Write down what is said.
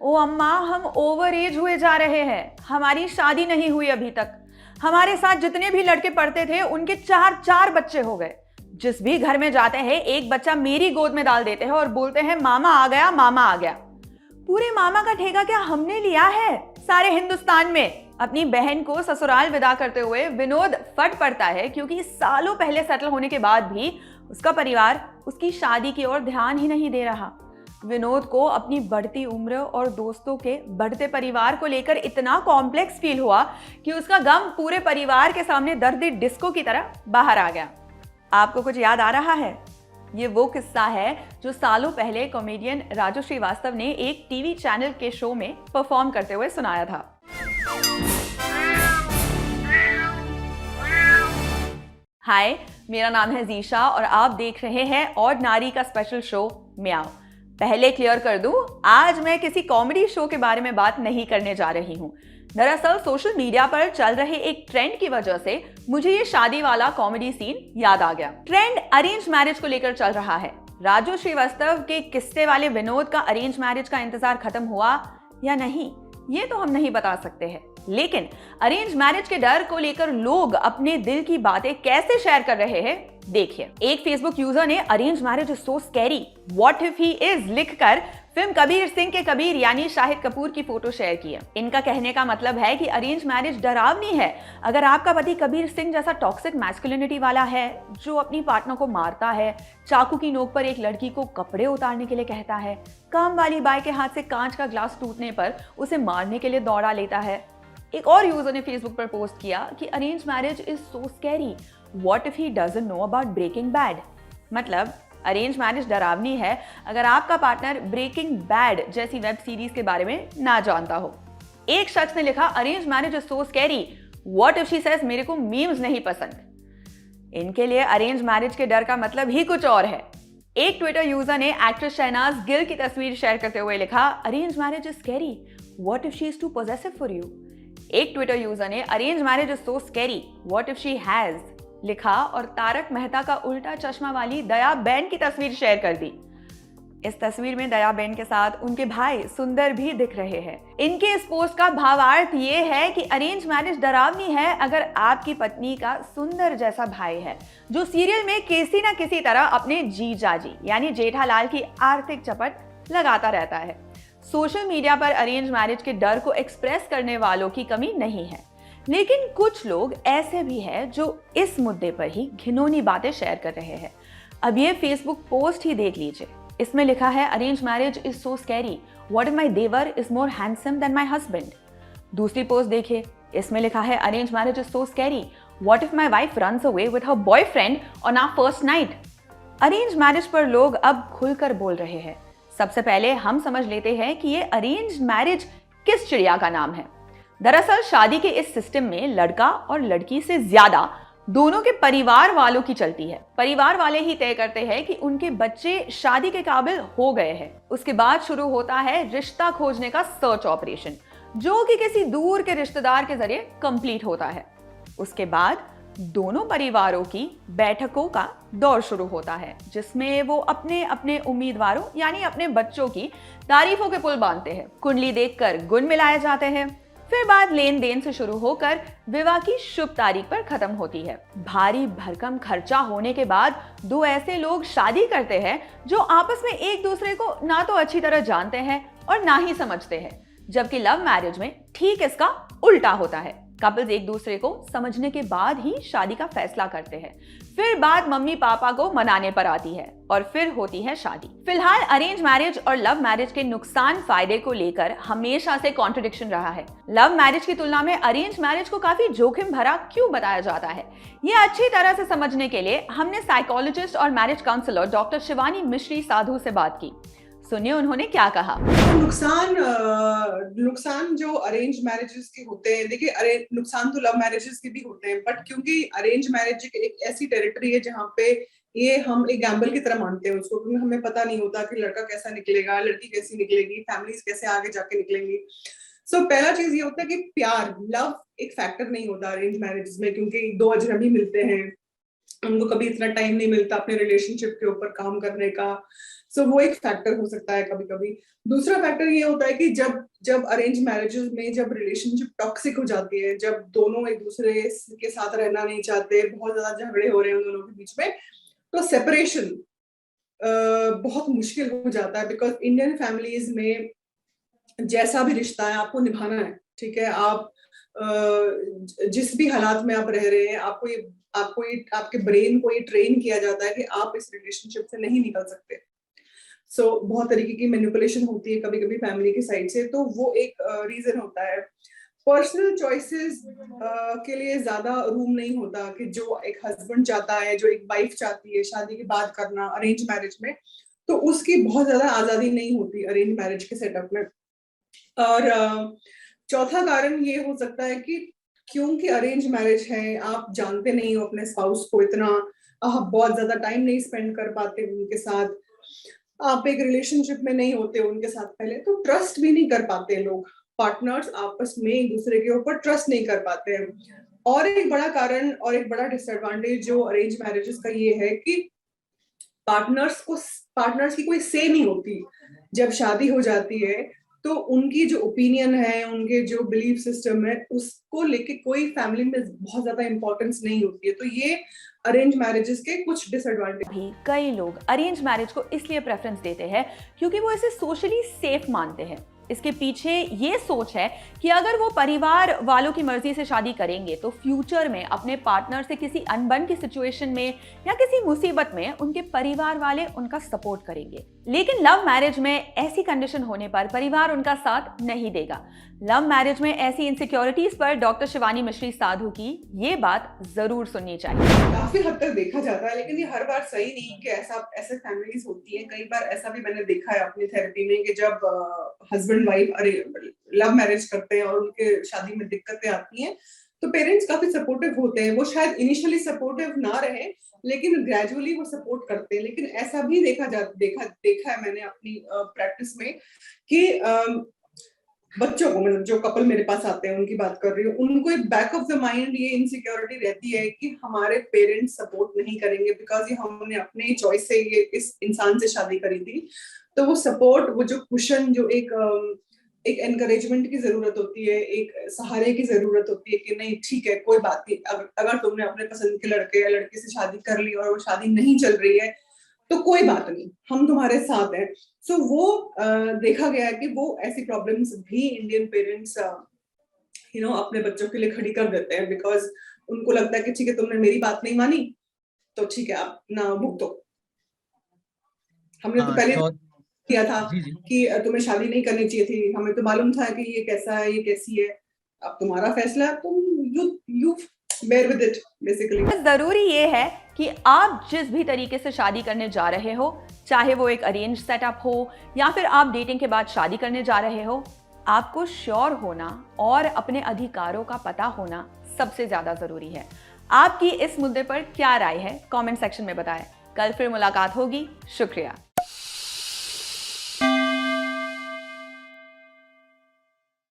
ओ अम्मा, हम over as हुए जा रहे हैं, हमारी शादी नहीं हुई अभी तक। हमारे साथ जितने भी लड़के पढ़ते थे उनके चार चार बच्चे हो गए। जिस भी घर में जाते हैं एक बच्चा मेरी गोद में डाल देते हैं और बोलते हैं मामा आ गया, मामा आ गया। पूरे मामा का ठेका क्या हमने लिया है सारे हिंदुस्तान में? अपनी बहन को ससुराल विदा करते हुए विनोद फट पड़ता है क्योंकि सालों पहले सेटल होने के बाद भी उसका परिवार उसकी शादी की ओर ध्यान ही नहीं दे रहा। विनोद को अपनी बढ़ती उम्र और दोस्तों के बढ़ते परिवार को लेकर इतना कॉम्प्लेक्स फील हुआ कि उसका गम पूरे परिवार के सामने दर्दी डिस्को की तरह बाहर आ गया। आपको कुछ याद आ रहा है? ये वो किस्सा है जो सालों पहले कॉमेडियन राजू श्रीवास्तव ने एक टीवी चैनल के शो में परफॉर्म करते हुए सुनाया था। हाय, मेरा नाम है जीशा और आप देख रहे हैं ऑर्डिनरी का स्पेशल शो म्याओ। पहले क्लियर कर दूं, आज मैं किसी कॉमेडी शो के बारे में बात नहीं करने जा रही हूं। दरअसल सोशल मीडिया पर चल रहे एक ट्रेंड की वजह से मुझे ये शादी वाला कॉमेडी सीन याद आ गया। ट्रेंड अरेंज मैरिज को लेकर चल रहा है। राजू श्रीवास्तव के किस्से वाले विनोद का अरेंज मैरिज का इंतजार खत्म हुआ या नहीं, ये तो हम नहीं बता सकते हैं, लेकिन अरेंज मैरिज के डर को लेकर लोग अपने दिल की बातें कैसे शेयर कर रहे हैं देखिए। एक फेसबुक यूजर ने arrange marriage is so scary, what if he is लिखकर फिल्म कबीर सिंह के कबीर यानी शाहिद कपूर की फोटो शेयर की है। इनका कहने का मतलब है कि अरेंज मैरिज डरावनी है अगर आपका पति कबीर सिंह जैसा टॉक्सिक मैस्कुलिनिटी वाला है जो अपनी पार्टनर को मारता है, चाकू की नोक पर एक लड़की को कपड़े उतारने के लिए कहता है, काम वाली बाई के हाथ से कांच का ग्लास टूटने पर उसे मारने के लिए दौड़ा लेता है। एक और यूजर ने फेसबुक पर पोस्ट किया कि arrange marriage is so scary, what if he doesn't know about Breaking Bad. मतलब अरेंज मैरिज डरावनी है अगर आपका पार्टनर ब्रेकिंग बैड जैसी वेब सीरीज के बारे में ना जानता हो। एक शख्स ने लिखा arrange marriage is so scary, what if she says मेरे को मीम्स नहीं पसंद। इनके लिए अरेंज मैरिज के डर का मतलब ही कुछ और है। एक ट्विटर यूजर ने एक्ट्रेस शहनाज गिल की तस्वीर शेयर करते हुए लिखा arrange marriage is scary, what if she is too possessive for you. एक ट्विटर यूजर ने arrange marriage is so scary, what if she has लिखा और तारक मेहता का उल्टा चश्मा वाली दया बेन की तस्वीर शेयर कर दी। इस तस्वीर में दया बेन के साथ उनके भाई सुंदर भी दिख रहे हैं। इनके इस पोस्ट का भावार्थ ये है कि अरेंज मैरिज डरावनी है अगर आपकी पत्नी का सुंदर जैसा भाई है जो सीरियल में किसी न किसी तरह अपने जीजाजी यानी जेठालाल की आर्थिक चपट लगाता रहता है। सोशल मीडिया पर अरेंज मैरिज के डर को एक्सप्रेस करने वालों की कमी नहीं है, लेकिन कुछ लोग ऐसे भी हैं जो इस मुद्दे पर ही घिनौनी बातें शेयर कर रहे हैं। अब ये फेसबुक पोस्ट ही देख लीजिए। इसमें लिखा है arrange marriage is so scary, what if my देवर is more handsome than my husband. दूसरी पोस्ट देखिए, इसमें लिखा है arrange marriage is so scary, what if my wife runs away with her boyfriend on our first night. Arrange marriage पर लोग अब खुलकर बोल रहे हैं। सबसे पहले हम समझ लेते हैं कि ये अरेंज मैरिज किस चिड़िया का नाम है। दरअसल शादी के इस सिस्टम में लड़का और लड़की से ज्यादा दोनों के परिवार वालों की चलती है। परिवार वाले ही तय करते हैं कि उनके बच्चे शादी के काबिल हो गए हैं। उसके बाद शुरू होता है रिश्ता खोजने का सर्च ऑपरेशन, जो कि किसी दूर के रिश्तेदार के जरिए कंप्लीट होता है। उसके बाद दोनों परिवारों की बैठकों का दौर शुरू होता है जिसमें वो अपने अपने उम्मीदवारों यानी अपने बच्चों की तारीफों के पुल बांधते हैं। कुंडली देखकर गुण मिलाए जाते हैं। फिर बात लेन देन से शुरू होकर विवाह की शुभ तारीख पर खत्म होती है। भारी भरकम खर्चा होने के बाद दो ऐसे लोग शादी करते हैं जो आपस में एक दूसरे को ना तो अच्छी तरह जानते हैं और ना ही समझते हैं, जबकि लव मैरिज में ठीक इसका उल्टा होता है। कपल्स एक दूसरे को समझने के बाद ही शादी का फैसला करते हैं। फिर बात मम्मी पापा को मनाने पर आती है और फिर होती है शादी। फिलहाल अरेंज मैरिज और लव मैरिज के नुकसान फायदे को लेकर हमेशा से कॉन्ट्रडिक्शन रहा है। लव मैरिज की तुलना में अरेंज मैरिज को काफी जोखिम भरा क्यों बताया जाता है, ये अच्छी तरह से समझने के लिए हमने साइकोलॉजिस्ट और मैरिज काउंसलर डॉक्टर शिवानी मिश्री साधु से बात की। सुनिए उन्होंने क्या कहा। नुकसान जो अरेंज मैरिजेस के होते हैं, देखिए नुकसान तो लव मैरिजेस के भी होते हैं, बट क्योंकि अरेंज मैरिज एक ऐसी टेरिटरी है जहाँ पे ये हम एक गैम्बल की तरह मानते हैं उसको, क्योंकि हमें पता नहीं होता कि लड़का कैसा निकलेगा, लड़की कैसी निकलेगी, फैमिलीज कैसे आगे जाके निकलेंगी। सो पहला चीज ये होता है कि प्यार, लव एक फैक्टर नहीं होता अरेंज मैरिज में, क्योंकि दो अजनबी मिलते हैं, उनको कभी इतना टाइम नहीं मिलता अपने रिलेशनशिप के ऊपर काम करने का। सो वो एक फैक्टर हो सकता है कभी कभी। दूसरा फैक्टर ये होता है कि जब जब अरेंज मैरिजेस में जब रिलेशनशिप टॉक्सिक हो जाती है, जब दोनों एक दूसरे के साथ रहना नहीं चाहते, बहुत ज्यादा झगड़े हो रहे हैं उन दोनों के बीच में, तो सेपरेशन बहुत मुश्किल हो जाता है। बिकॉज इंडियन फैमिलीज में जैसा भी रिश्ता है आपको निभाना है, ठीक है। आप जिस भी हालात में आप रह रहे हैं, आपको ये आपके ब्रेन को ये ट्रेन किया जाता है कि आप इस रिलेशनशिप से नहीं निकल सकते। सो बहुत तरीके की मैनिपुलेशन होती है कभी कभी फैमिली की साइड से, तो वो एक रीजन होता है। पर्सनल चॉइसेस के लिए ज्यादा रूम नहीं होता कि जो एक हस्बैंड चाहता है, जो एक वाइफ चाहती है शादी के बाद करना अरेंज मैरिज में, तो उसकी बहुत ज्यादा आजादी नहीं होती अरेंज मैरिज के सेटअप में। और चौथा कारण ये हो सकता है कि क्योंकि अरेंज मैरिज है, आप जानते नहीं हो अपने स्पाउस को इतना, आप बहुत ज्यादा टाइम नहीं स्पेंड कर पाते उनके साथ, आप एक रिलेशनशिप में नहीं होते उनके साथ पहले, तो ट्रस्ट भी नहीं कर पाते लोग। पार्टनर्स आपस में एक दूसरे के ऊपर ट्रस्ट नहीं कर पाते हैं। और एक बड़ा कारण और एक बड़ा डिसएडवांटेज जो अरेंज मैरिजेस का ये है कि पार्टनर्स की कोई से नहीं होती। जब शादी हो जाती है तो उनकी जो ओपिनियन है, उनके जो बिलीफ सिस्टम है, उसको लेके कोई फैमिली में बहुत ज्यादा इंपॉर्टेंस नहीं होती है। तो ये अरेंज मैरिजेस के कुछ डिसएडवांटेज। भी कई लोग अरेंज मैरिज को इसलिए प्रेफरेंस देते हैं क्योंकि वो इसे सोशली सेफ मानते हैं। इसके पीछे ये सोच है कि अगर वो परिवार वालों की मर्जी से शादी करेंगे तो फ्यूचर में अपने पार्टनर से किसी अनबन की सिचुएशन में या किसी मुसीबत में उनके परिवार वाले उनका सपोर्ट करेंगे। लेकिन लव मैरिज में ऐसी कंडीशन होने पर परिवार उनका साथ नहीं देगा। लव मैरिज में ऐसी इनसिक्योरिटीज पर डॉक्टर शिवानी मिश्री साधु की ये बात जरूर सुननी चाहिए। काफी हद तक देखा जाता है, लेकिन ये हर बार सही नहीं कि ऐसे फैमिलीज होती हैं। कई बार ऐसा भी मैंने देखा है अपनी थेरेपी में कि जब हस्बैंड वाइफ लव मैरिज करते हैं और उनके शादी में दिक्कतें आती हैं, तो पेरेंट्स काफी सपोर्टिव होते हैं। वो शायद इनिशियली सपोर्टिव ना रहे, लेकिन ग्रेजुअली वो सपोर्ट करते हैं। लेकिन ऐसा भी देखा है मैंने अपनी प्रैक्टिस में कि बच्चों को, मतलब जो कपल मेरे पास आते हैं उनकी बात कर रही हूँ, उनको एक बैक ऑफ द माइंड ये इनसिक्योरिटी रहती है कि हमारे पेरेंट्स सपोर्ट नहीं करेंगे, बिकॉज ये हमने अपने चॉइस से ये इस इंसान से शादी करी थी। तो वो सपोर्ट, वो जो कुशन, जो एक एनकरेजमेंट की जरूरत होती है, एक सहारे की जरूरत होती है कि नहीं ठीक है, कोई बात नहीं, अगर तुमने अपने पसंद के लड़के या लड़की से शादी कर ली और वो शादी नहीं चल रही है तो कोई बात नहीं, हम तुम्हारे साथ हैं। सो वो देखा गया है कि वो ऐसी प्रॉब्लम्स भी इंडियन पेरेंट्स अपने बच्चों के लिए खड़ी कर देते हैं, बिकॉज उनको लगता है कि ठीक है, तुमने मेरी बात नहीं मानी तो ठीक है, आप ना भुगतो। हमने तो पहले किया था जी जी कि तुम्हें शादी नहीं करनी चाहिए थी, हमें तो मालूम था कि ये कैसा है, ये कैसी है, अब तुम्हारा फैसला है, तुम you bear with it basically। जरूरी ये है कि आप जिस भी तरीके से शादी करने जा रहे हो, चाहे वो एक अरेंज सेटअप हो या फिर आप डेटिंग के बाद शादी करने जा रहे हो, आपको श्योर होना और अपने अधिकारों का पता होना सबसे ज्यादा जरूरी है। आपकी इस मुद्दे पर क्या राय है, कमेंट सेक्शन में बताएं। कल फिर मुलाकात होगी। शुक्रिया।